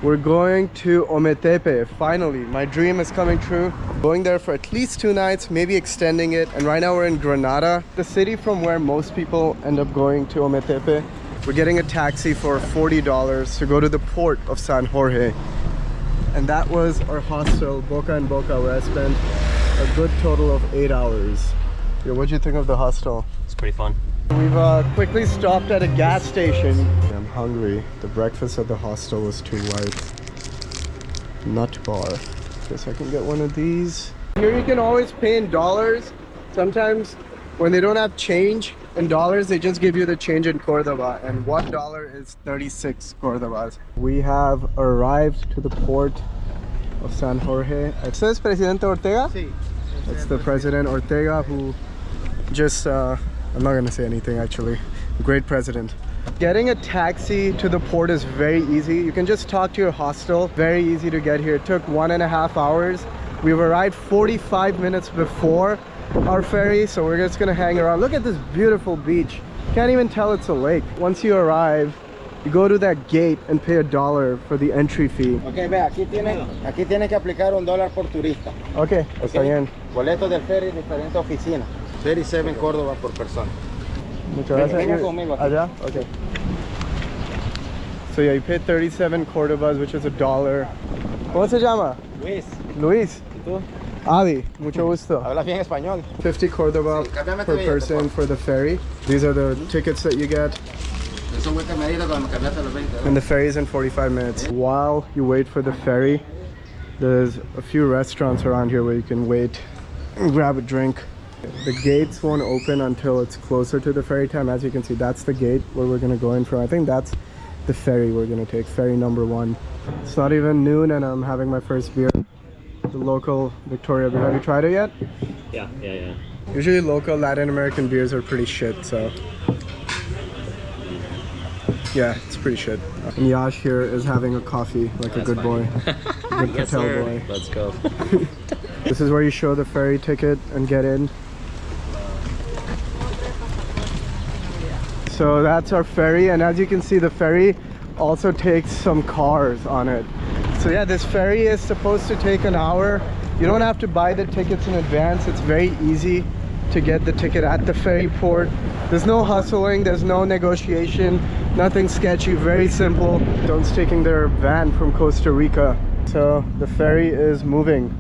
We're going to Ometepe. Finally, my dream is coming true. Going there for at least 2 nights, maybe extending it. And right now we're in Granada, the city from where most people end up going to Ometepe. We're getting a taxi for $40 to go to the port of San Jorge. And that was our hostel, Boca and Boca, where I spent a good total of 8 hours. Yo, what'd you think of the hostel? It's pretty fun. We've quickly stopped at a gas station. I'm hungry. The breakfast at the hostel was too white. Nut bar. Guess I can get one of these. Here you can always pay in dollars. Sometimes when they don't have change in dollars, they just give you the change in Cordoba. And $1 is 36 Cordobas. We have arrived to the port of San Jorge. ¿Este es Presidente Ortega? Sí. It's the President Ortega who just... I'm not gonna say anything actually. Great president. Getting a taxi to the port is very easy. You can just talk to your hostel. Very easy to get here. It took 1.5 hours. We've arrived 45 minutes before our ferry, so we're just gonna hang around. Look at this beautiful beach. Can't even tell it's a lake. Once you arrive, you go to that gate and pay $1 for the entry fee. Okay, ve, aquí tiene que aplicar $1 por turista. Okay, está bien. Boleto del ferry, diferente oficina. 37 Córdoba por persona. Muchas gracias. Venga conmigo. Allá? Okay. So yeah, you pay 37 Cordobas, which is $1. ¿Cómo se llama? Luis. Luis. ¿Y tú? Adi, mucho gusto. Hablas bien español. 50 Cordoba per person for the ferry. These are the tickets that you get. And the ferry is in 45 minutes. While you wait for the ferry, there's a few restaurants around here where you can wait and grab a drink. The gates won't open until it's closer to the ferry time. As you can see, that's the gate where we're gonna go in from. I think that's the ferry we're gonna take, ferry number 1. It's not even noon and I'm having my first beer. The local Victoria beer. Have you tried it yet? Yeah. Usually local Latin American beers are pretty shit, so yeah, it's pretty shit. And Yash here is having a coffee like a good boy. Good Yes, Patel sir. boy. Let's go. This is where you show the ferry ticket and get in. So that's our ferry, and as you can see, the ferry also takes some cars on it. So yeah, this ferry is supposed to take an hour. You don't have to buy the tickets in advance. It's very easy to get the ticket at the ferry port. There's no hustling, there's no negotiation, nothing sketchy, very simple. Someone's taking their van from Costa Rica. So the ferry is moving.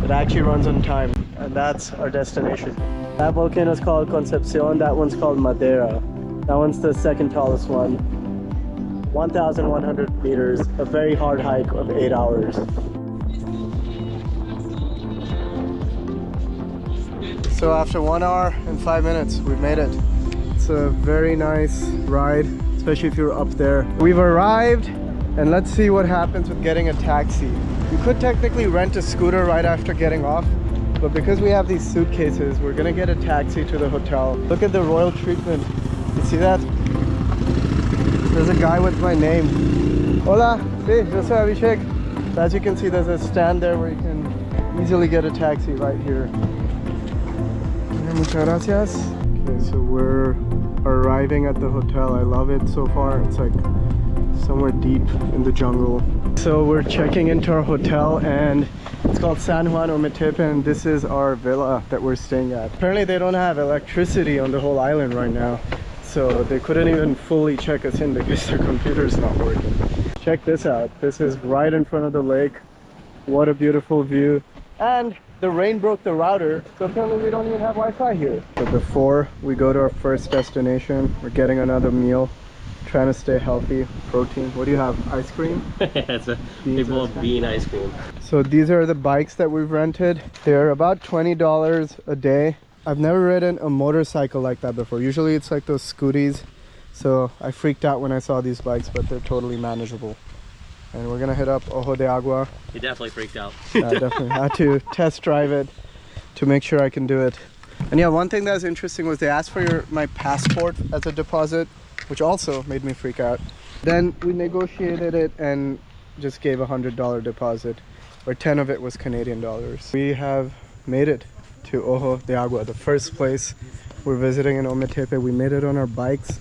It actually runs on time, and that's our destination. That volcano is called Concepcion, that one's called Madeira. That one's the second tallest one. 1,100 meters, a very hard hike of 8 hours. So after 1 hour and 5 minutes, we've made it. It's a very nice ride, especially if you're up there. We've arrived, and let's see what happens with getting a taxi. You could technically rent a scooter right after getting off, but because we have these suitcases, we're gonna get a taxi to the hotel. Look at the royal treatment. You see that? There's a guy with my name. Hola, sí, yo soy Abhishek. So as you can see, there's a stand there where you can easily get a taxi right here. Muchas gracias. Okay, so we're arriving at the hotel. I love it so far. It's like somewhere deep in the jungle. So we're checking into our hotel, and it's called San Juan Ometepe, and this is our villa that we're staying at. Apparently they don't have electricity on the whole island right now, so they couldn't even fully check us in because their computer's not working. Check this out. This is right in front of the lake. What a beautiful view. And the rain broke the router, so apparently we don't even have Wi-Fi here. So before we go to our first destination, we're getting another meal. Trying to stay healthy. Protein. What do you have? Ice cream? It's a big bowl of bean ice cream. So these are the bikes that we've rented. They're about $20 a day. I've never ridden a motorcycle like that before. Usually it's like those scooties. So I freaked out when I saw these bikes, but they're totally manageable. And we're gonna hit up Ojo de Agua. You definitely freaked out. I definitely had to test drive it to make sure I can do it. And yeah, one thing that was interesting was they asked for my passport as a deposit, which also made me freak out. Then we negotiated it and just gave $100 deposit, where 10 of it was Canadian dollars. We have made it to Ojo de Agua, the first place we're visiting in Ometepe. We made it on our bikes.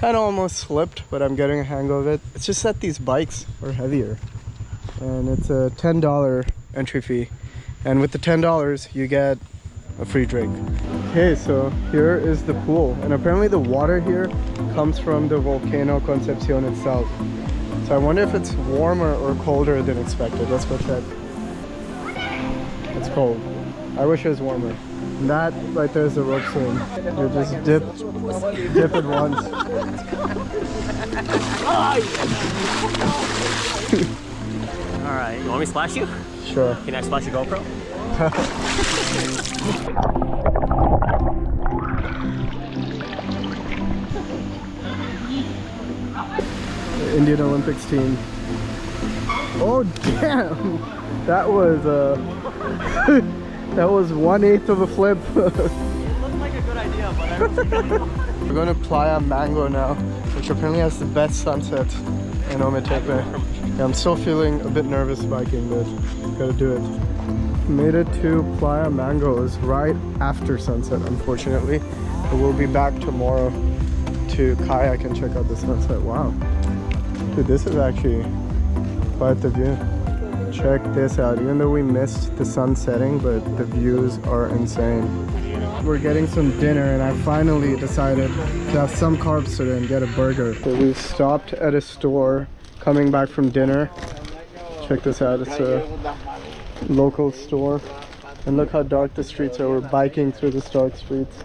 Kind of almost slipped, but I'm getting a hang of it. It's just that these bikes are heavier. And it's a $10 entry fee. And with the $10, you get a free drink. Okay, so here is the pool. And apparently the water here comes from the volcano Concepcion itself. So I wonder if it's warmer or colder than expected. Let's go check. It's cold. I wish it was warmer. And that right there is the rope swing. You just dip it once. Alright, you want me to splash you? Sure. Can I splash your GoPro? The Indian Olympics team. Oh damn! That was that was 1/8 of a flip. It looked like a good idea, but I don't think We're going to Playa Mango now, which apparently has the best sunset in Ometepe. Yeah, I'm still feeling a bit nervous biking, but gotta do it. Made it to Playa Mangos right after sunset, unfortunately. But we'll be back tomorrow to kayak and check out the sunset. Wow. Dude, this is actually quite the view. Check this out. Even though we missed the sun setting, but the views are insane. We're getting some dinner and I finally decided to have some carbs today and get a burger. So we stopped at a store coming back from dinner. Check this out. It's a local store. And look how dark the streets are. We're biking through the dark streets.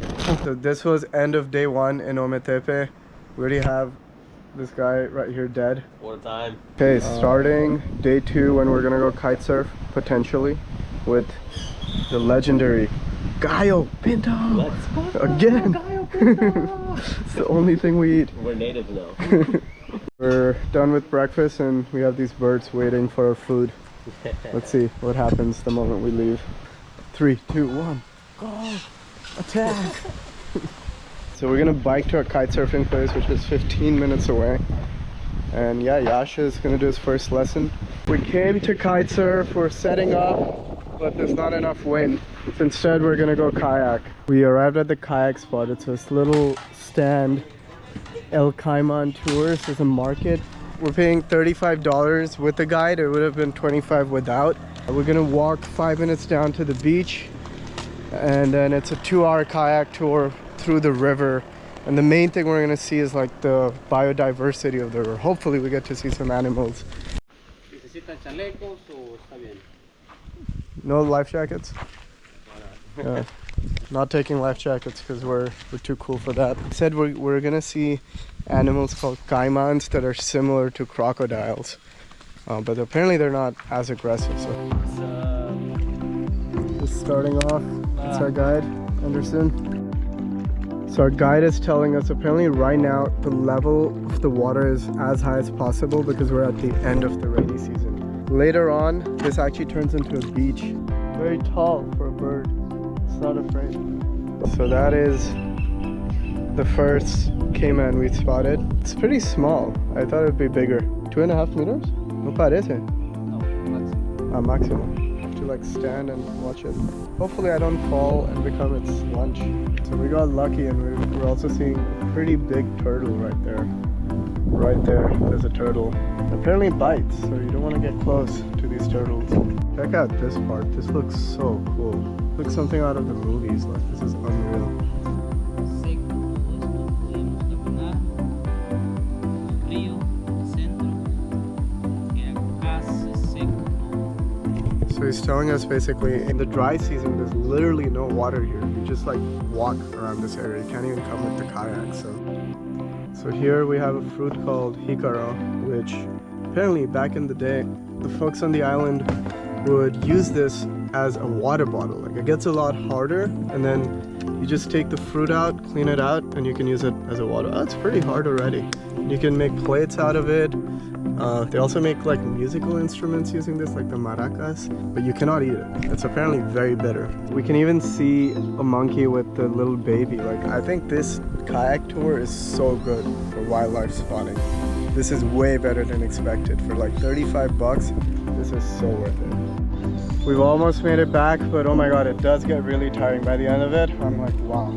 So this was end of day 1 in Ometepe. We already have this guy right here dead. What a time. Okay, starting day 2 when we're gonna go kite surf, potentially, with the legendary Gallo Pinto! Let's go! Again! Gallo Pinto! It's the only thing we eat. We're native now. We're done with breakfast and we have these birds waiting for our food. Let's see what happens the moment we leave. 3, 2, 1, go! Attack! So we're gonna bike to a kite surfing place, which is 15 minutes away. And yeah, Yasha is gonna do his first lesson. We came to kite surf, we're setting up, but there's not enough wind. So instead we're gonna go kayak. We arrived at the kayak spot. It's this little stand, El Caiman Tours. There's a market. We're paying $35 with the guide. It would have been $25 without. We're gonna walk 5 minutes down to the beach, and then it's a 2-hour kayak tour through the river. And the main thing we're gonna see is like the biodiversity of the river. Hopefully we get to see some animals. No life jackets? Yeah. Not taking life jackets because we're too cool for that. I said we're gonna see animals called caimans that are similar to crocodiles, but apparently they're not as aggressive. So just starting off, it's our guide, Anderson. So our guide is telling us apparently right now the level of the water is as high as possible because we're at the end of the rainy season. Later on, this actually turns into a beach. Very tall for a bird. It's not afraid. So that is the first caiman we spotted. It's pretty small. I thought it would be bigger. 2.5 meters? No parece. No, maximum. Maximum. To like stand and watch it. Hopefully I don't fall and become its lunch. So we got lucky and we're also seeing a pretty big turtle right there. Right there, there's a turtle. Apparently it bites, so you don't want to get close to these turtles. Check out this part. This looks so cool. Looks something out of the movies. Like, this is unreal. So he's telling us basically in the dry season there's literally no water here. You just like walk around this area. You can't even come with the kayak. So here we have a fruit called jicaro, which apparently back in the day the folks on the island would use this as a water bottle. Like, it gets a lot harder and then you just take the fruit out, clean it out, and you can use it as a water. Oh, it's pretty hard already. You can make plates out of it. They also make like musical instruments using this, like the maracas, but you cannot eat it. It's apparently very bitter. We can even see a monkey with the little baby. Like, I think this kayak tour is so good for wildlife spotting. This is way better than expected. For like 35 bucks, this is so worth it. We've almost made it back, but oh my god, it does get really tiring by the end of it. I'm like, wow,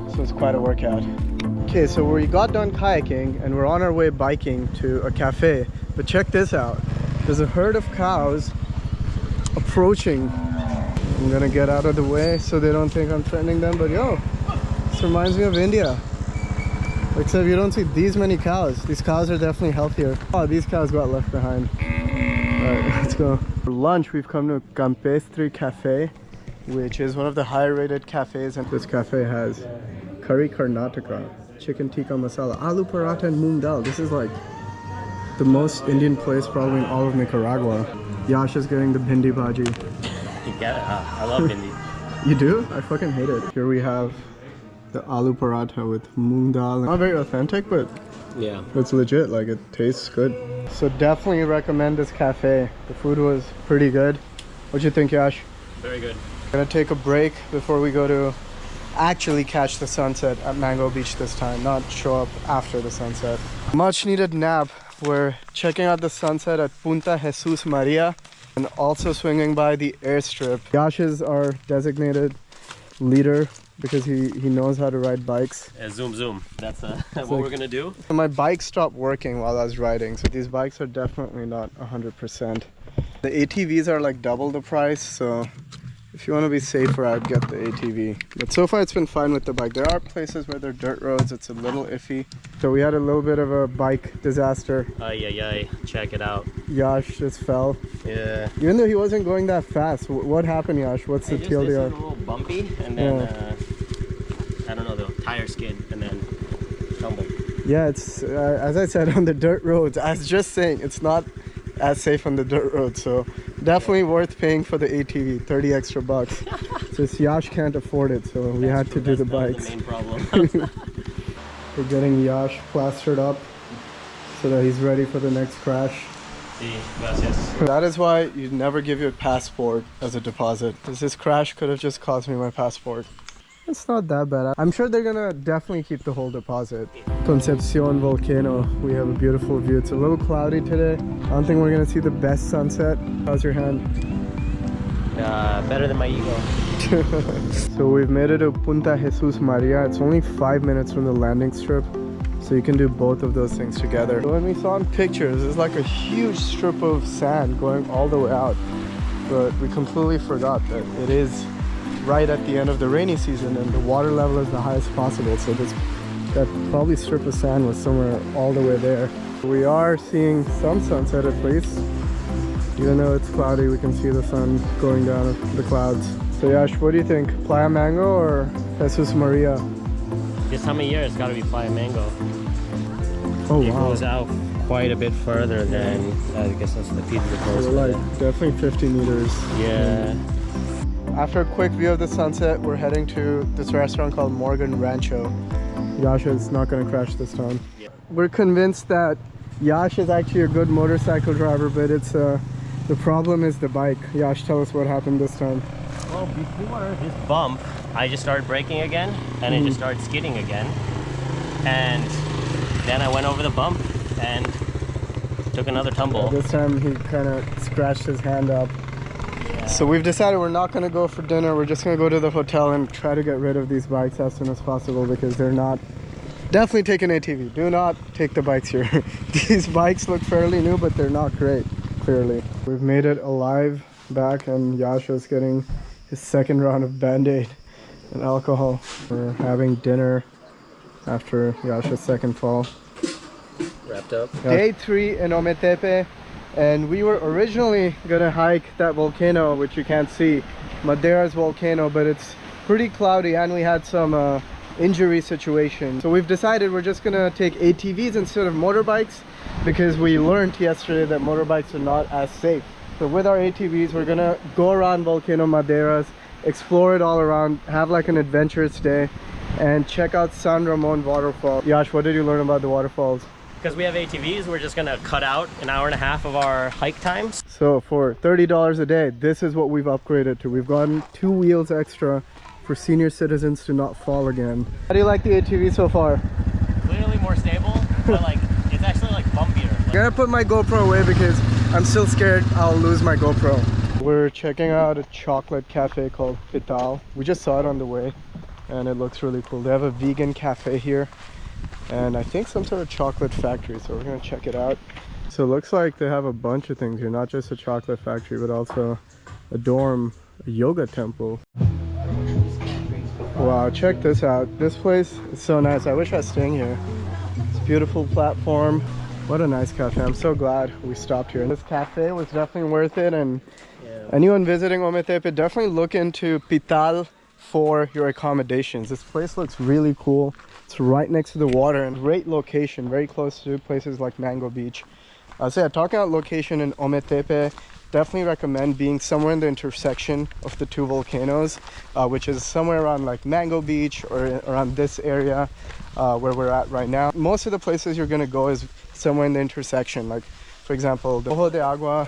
this was quite a workout. Okay, so we got done kayaking and we're on our way biking to a cafe. But check this out. There's a herd of cows approaching. I'm gonna get out of the way so they don't think I'm threatening them. But yo, this reminds me of India. Except you don't see these many cows. These cows are definitely healthier. Oh, these cows got left behind. Alright, let's go. For lunch, we've come to Campestri Cafe, which is one of the higher rated cafes. And this cafe has curry Karnataka, chicken tikka masala, aloo paratha and moong dal. This is like the most Indian place probably in all of Nicaragua. Yash is getting the bhindi bhaji. You get it, huh? I love bhindi. You do? I fucking hate it. Here we have the aloo paratha with moong dal. Not very authentic, but Yeah. it's legit. Like, it tastes good. So definitely recommend this cafe. The food was pretty good. What'd you think, Yash? Very good. Gonna take a break before we go to actually catch the sunset at Mango Beach this time, not show up after the sunset. Much needed nap. We're checking out the sunset at Punta Jesús María and also swinging by the airstrip. Yash is our designated leader because he knows how to ride bikes. Zoom zoom. That's what we're gonna do. So my bike stopped working while I was riding, so these bikes are definitely not 100%. The ATVs are like double the price, so if you want to be safer, I'd get the ATV. But so far it's been fine with the bike. There are places where they're dirt roads, it's a little iffy. So we had a little bit of a bike disaster. Ay. Check it out. Yash just fell. Yeah. Even though he wasn't going that fast. What happened, Yash? What's the It's a TLDR? little bumpy, and then I don't know, the tire skid, and then tumbled. Yeah, it's as I said, on the dirt roads. I was just saying, it's not as safe on the dirt road, so definitely worth paying for the ATV, 30 extra bucks. So Yash can't afford it, so we had to do the bikes. That was the main problem. We're getting Yash plastered up so that he's ready for the next crash. Sí, gracias. That is why you never give your passport as a deposit, because this crash could have just cost me my passport. It's not that bad. I'm sure they're gonna definitely keep the whole deposit. Concepcion volcano. We have a beautiful view. It's a little cloudy today. I don't think we're gonna see the best sunset. How's your hand? Better than my ego. So we've made it to Punta Jesús María. It's only 5 minutes from the landing strip, so you can do both of those things together. When we saw in pictures, it's like a huge strip of sand going all the way out, but we completely forgot that it is right at the end of the rainy season and the water level is the highest possible, so that probably strip of sand was somewhere all the way there. We are seeing some sunset at least. Even though it's cloudy, we can see the sun going down the clouds. So Yash, what do you think? Playa Mango or Jesús María? This time of year, it's gotta be Playa Mango. Oh It wow. goes out quite a bit further than, I guess that's the Pital Chocolate. We're like definitely 50 meters. Yeah. After a quick view of the sunset, we're heading to this restaurant called Morgan Rancho. Yash is not going to crash this time. Yeah. We're convinced that Yash is actually a good motorcycle driver, but it's the problem is the bike. Yash, tell us what happened this time. Well, before this bump, I just started braking again, and it just started skidding again. And then I went over the bump and took another tumble. This time he kind of scratched his hand up. So we've decided we're not going to go for dinner. We're just going to go to the hotel and try to get rid of these bikes as soon as possible because they're not... Definitely take an ATV. Do not take the bikes here. These bikes look fairly new, but they're not great, clearly. We've made it alive back and Yasha's getting his second round of Band-Aid and alcohol. We're having dinner after Yasha's second fall. Wrapped up. Day 3 in Ometepe. And we were originally gonna hike that volcano, which you can't see, Madeira's volcano, but it's pretty cloudy and we had some injury situation. So we've decided we're just gonna take ATVs instead of motorbikes because we learned yesterday that motorbikes are not as safe. So with our ATVs, we're gonna go around Volcano Madeiras, explore it all around, have like an adventurous day, and check out San Ramon Waterfall. Yash, what did you learn about the waterfalls? Because we have ATVs, we're just gonna cut out an hour and a half of our hike times. So for $30 a day, this is what we've upgraded to. We've gotten 2 wheels extra for senior citizens to not fall again. How do you like the ATV so far? Clearly more stable, but like it's actually like bumpier. I'm gonna put my GoPro away because I'm still scared I'll lose my GoPro. We're checking out a chocolate cafe called Pital. We just saw it on the way and it looks really cool. They have a vegan cafe here and I think some sort of chocolate factory, so we're gonna check it out. So it looks like they have a bunch of things here, not just a chocolate factory, but also a dorm, a yoga temple. Wow, check this out. This place is so nice. I wish I was staying here. It's a beautiful platform. What a nice cafe. I'm so glad we stopped here. This cafe was definitely worth it, and anyone visiting Ometepe, definitely look into Pital for your accommodations. This place looks really cool. It's right next to the water and great location, very close to places like Mango Beach. So yeah, talking about location in Ometepe, definitely recommend being somewhere in the intersection of the two volcanoes, which is somewhere around like Mango Beach or around this area where we're at right now. Most of the places you're gonna go is somewhere in the intersection, like for example the Ojo de Agua.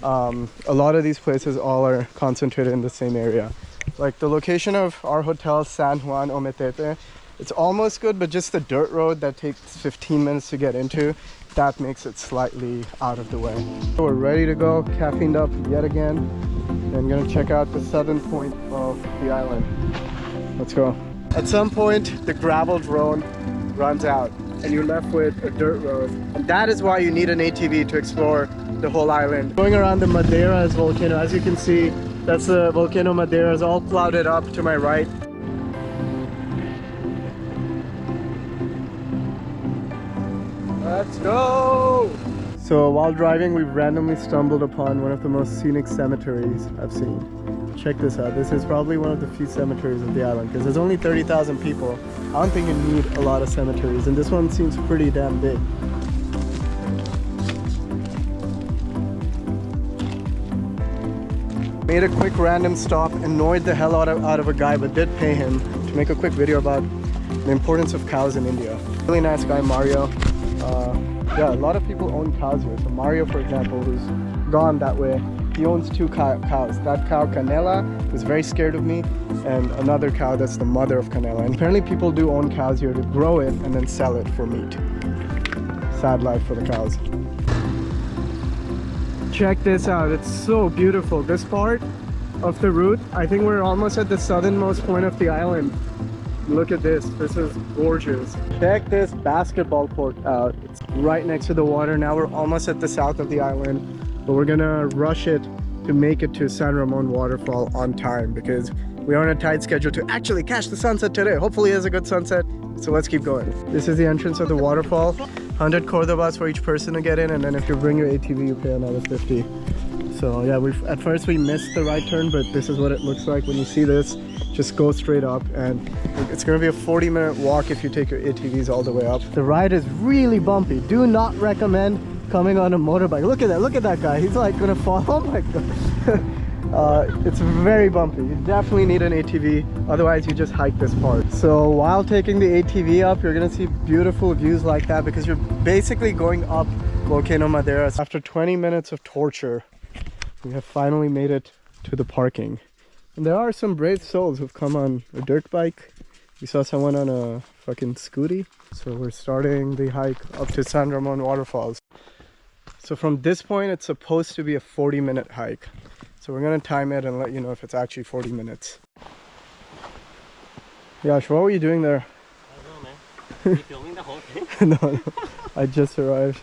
A lot of these places all are concentrated in the same area. Like the location of our hotel, San Juan Ometepe, it's almost good, but just the dirt road that takes 15 minutes to get into, that makes it slightly out of the way. We're ready to go, caffeined up yet again, and gonna check out the southern point of the island. Let's go. At some point, the graveled road runs out and you're left with a dirt road. And that is why you need an ATV to explore the whole island. Going around the Madeiras volcano, as you can see, that's the volcano Madeiras, all clouded up to my right. Let's go! So while driving, we randomly stumbled upon one of the most scenic cemeteries I've seen. Check this out. This is probably one of the few cemeteries of the island because there's only 30,000 people. I don't think you need a lot of cemeteries, and this one seems pretty damn big. Made a quick random stop, annoyed the hell out of a guy, but did pay him to make a quick video about the importance of cows in India. Really nice guy, Mario. Yeah, a lot of people own cows here. So Mario, for example, who's gone that way, he owns two cows. That cow, Canela, is very scared of me, and another cow that's the mother of Canela. And apparently people do own cows here to grow it and then sell it for meat. Sad life for the cows. Check this out. It's so beautiful. This part of the route, I think we're almost at the southernmost point of the island. Look at this. This is gorgeous. Check this basketball court out. It's right next to the water. Now we're almost at the south of the island, but we're gonna rush it to make it to San Ramon Waterfall on time because we are on a tight schedule to actually catch the sunset today. Hopefully it's a good sunset, so let's keep going. This is the entrance of the waterfall. 100 Cordobas for each person to get in, and then if you bring your ATV, you pay another 50. So yeah, at first we missed the right turn, but this is what it looks like when you see this. Just go straight up, and it's gonna be a 40-minute walk if you take your ATVs all the way up. The ride is really bumpy. Do not recommend coming on a motorbike. Look at that guy. He's like gonna fall. Oh my god. It's very bumpy. You definitely need an ATV, otherwise you just hike this part. So while taking the ATV up, you're gonna see beautiful views like that because you're basically going up Volcano Madeiras. After 20 minutes of torture, we have finally made it to the parking. And there are some brave souls who've come on a dirt bike. We saw someone on a fucking scooty. So we're starting the hike up to San Ramon Waterfalls. So from this point, it's supposed to be a 40-minute hike. So we're gonna time it and let you know if it's actually 40 minutes. Yash, what were you doing there? I don't know, man. Are you filming the whole thing? No, I just arrived.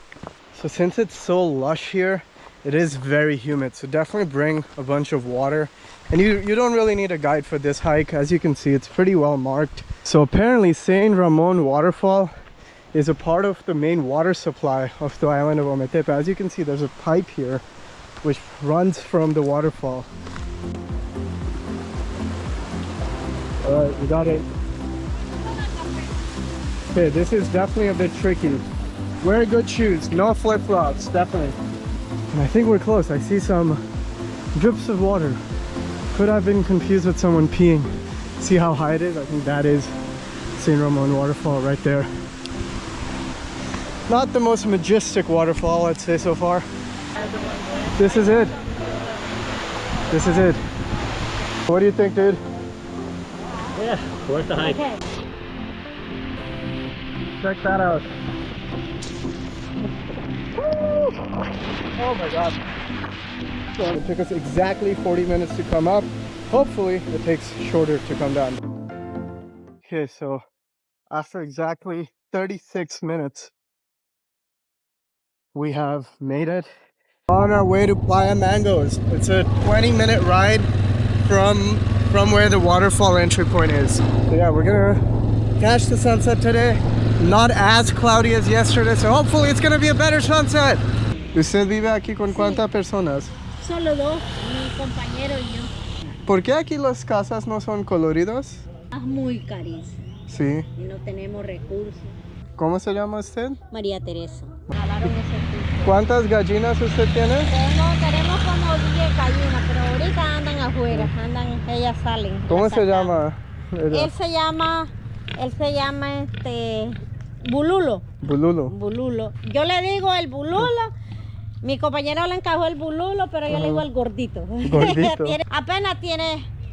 So since it's so lush here, it is very humid. So definitely bring a bunch of water. And you don't really need a guide for this hike. As you can see, it's pretty well marked. So apparently San Ramon Waterfall is a part of the main water supply of the island of Ometepe. As you can see, there's a pipe here which runs from the waterfall. All right, we got it. Okay, this is definitely a bit tricky. Wear good shoes, no flip-flops, definitely. And I think we're close. I see some drips of water. Could have been confused with someone peeing. See how high it is? I think that is San Ramon Waterfall right there. Not the most majestic waterfall, I'd say, so far. This is it. This is it. What do you think, dude? Yeah, worth the hike. Okay. Check that out. Oh my god. So it took us exactly 40 minutes to come up. Hopefully it takes shorter to come down. Okay, so after exactly 36 minutes. We have made it. On our way to Playa Mangos. It's a 20-minute ride from where the waterfall entry point is. So yeah, we're gonna catch the sunset today. Not as cloudy as yesterday, so hopefully it's gonna be a better sunset. ¿Usted vive aquí con cuántas personas? Solo dos, mi compañero y yo. ¿Por qué aquí las casas no son coloridas? Es muy carísimo Sí. y no tenemos recursos. ¿Cómo se llama usted? María Teresa. Hablaron ese tipo. ¿Cuántas gallinas usted tiene? Tenemos como 10 gallinas, pero ahorita andan afuera, ellas salen. ¿Cómo las se sacamos. llama? Él se llama Bululo. Bululo. Bululo. Yo le digo el Bululo. Mi compañero le encajó el Bululo, pero yo le digo el gordito. Gordito.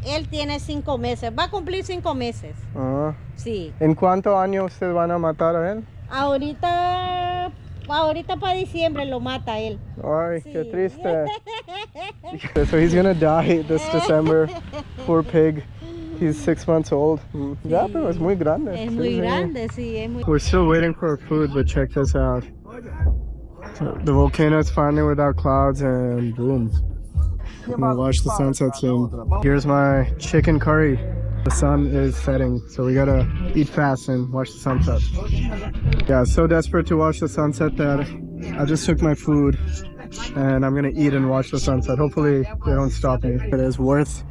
Él tiene 5 meses. Va a cumplir 5 meses. Ah. Sí. ¿En cuántos años ustedes van a matar a él? Ahorita para diciembre lo mata él. Ay, Sí. qué triste. So he's gonna die this December. Poor pig. He's 6 months old. Ya, pero es muy grande. Es Sí, muy sí. grande, sí, es muy. We're still waiting for our food, but check this out. The volcano is finally without clouds, and boom. I'm gonna watch the sunset soon. Here's my chicken curry. The sun is setting, so we gotta eat fast and watch the sunset. Yeah, so desperate to watch the sunset that I just took my food and I'm gonna eat and watch the sunset. Hopefully they don't stop me. It is worth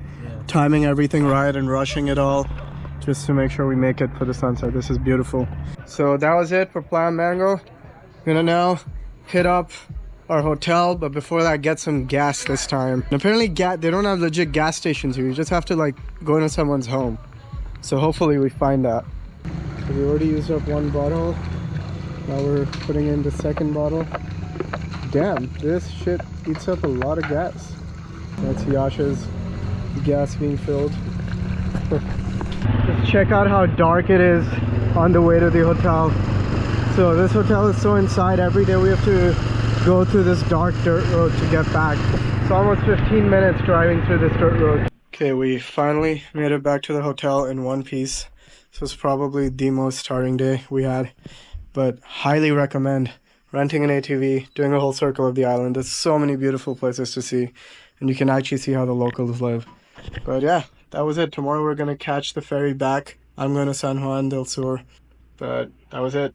timing everything right and rushing it all just to make sure we make it for the sunset. This is beautiful. So that was it for Playa Mango. I'm gonna now hit up our hotel, but before that get some gas this time. And apparently they don't have legit gas stations here. You just have to like go into someone's home. So hopefully we find that. So we already used up one bottle. Now we're putting in the second bottle. Damn, this shit eats up a lot of gas. That's Yasha's gas being filled. Just check out how dark it is on the way to the hotel. So this hotel is so inside. Every day we have to go through this dark dirt road to get back. It's almost 15 minutes driving through this dirt road. Okay, we finally made it back to the hotel in one piece. This was probably the most tiring day we had, but highly recommend renting an ATV, doing a whole circle of the island. There's so many beautiful places to see, and you can actually see how the locals live. But yeah, that was it. Tomorrow we're gonna catch the ferry back. I'm going to San Juan del Sur, but that was it.